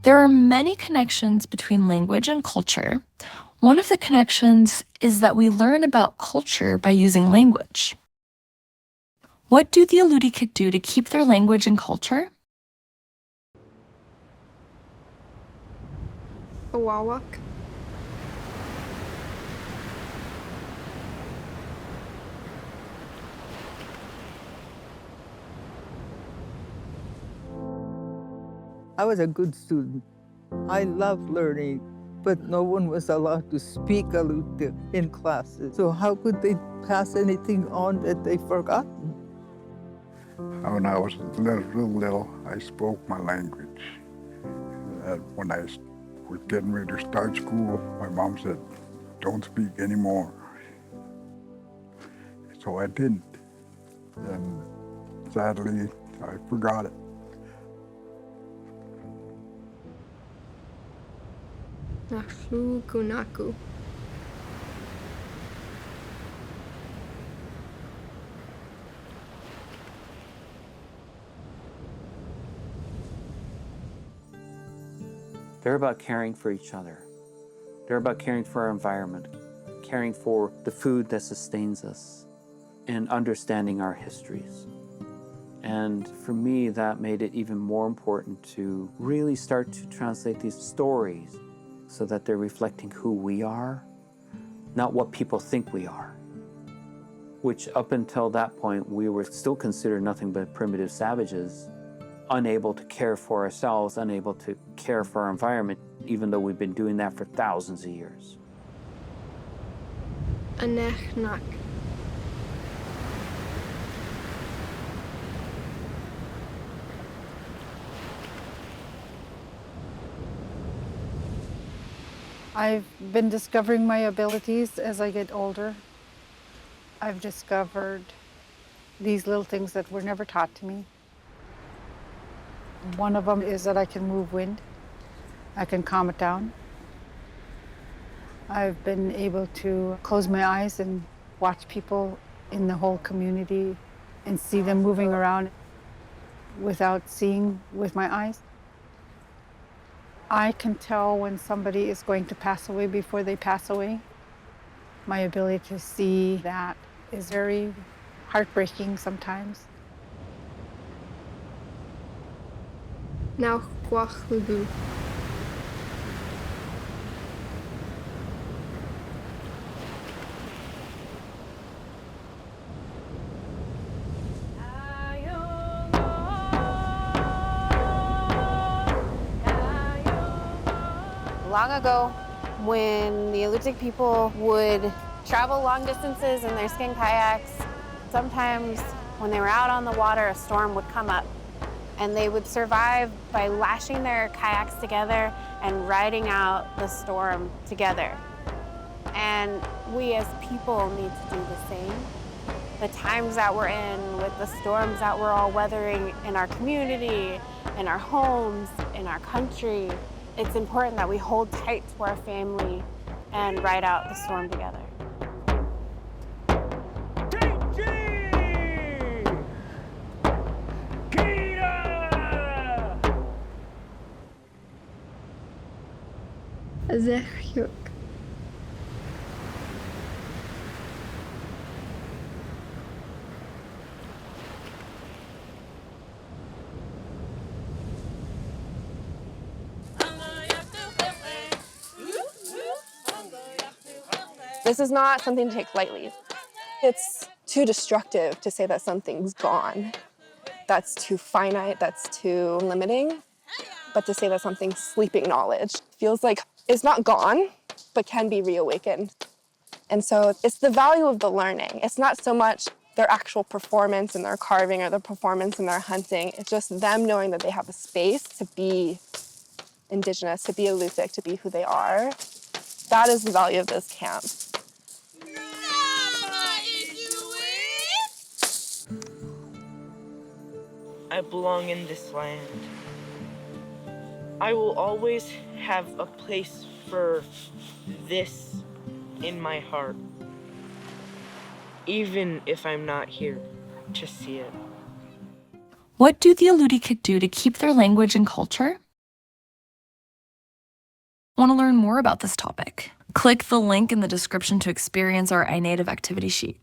There are many connections between language and culture. One of the connections is that we learn about culture by using language. What do the Alutiiq do to keep their language and culture? Awawak. I was a good student. I loved learning, but no one was allowed to speak Alutiiq in classes. So how could they pass anything on that they've forgotten? When I was little, I spoke my language. When I was getting ready to start school, my mom said, "Don't speak anymore." So I didn't. And sadly, I forgot it. Nafu kunaku. They're about caring for each other. They're about caring for our environment, caring for the food that sustains us, and understanding our histories. And for me, that made it even more important to really start to translate these stories so that they're reflecting who we are, not what people think we are. Which up until that point, we were still considered nothing but primitive savages, unable to care for ourselves, unable to care for our environment, even though we've been doing that for thousands of years. Anechnak. I've been discovering my abilities as I get older. I've discovered these little things that were never taught to me. One of them is that I can move wind. I can calm it down. I've been able to close my eyes and watch people in the whole community and see them moving around without seeing with my eyes. I can tell when somebody is going to pass away before they pass away. My ability to see that is very heartbreaking sometimes. Now kwachugu. Long ago, when the Alutiiq people would travel long distances in their skin kayaks, sometimes when they were out on the water, a storm would come up, and they would survive by lashing their kayaks together and riding out the storm together. And we as people need to do the same. The times that we're in, with the storms that we're all weathering in our community, in our homes, in our country, it's important that we hold tight to our family and ride out the storm together. Azechiuk. This is not something to take lightly. It's too destructive to say that something's gone. That's too finite, that's too limiting. But to say that something's sleeping knowledge feels like it's not gone, but can be reawakened. And so it's the value of the learning. It's not so much their actual performance in their carving or their performance in their hunting. It's just them knowing that they have a space to be Indigenous, to be Alutiiq, to be who they are. That is the value of this camp. I belong in this land. I will always have a place for this in my heart, even if I'm not here to see it. What do the Alutiiq do to keep their language and culture? Want to learn more about this topic? Click the link in the description to experience our iNative activity sheet.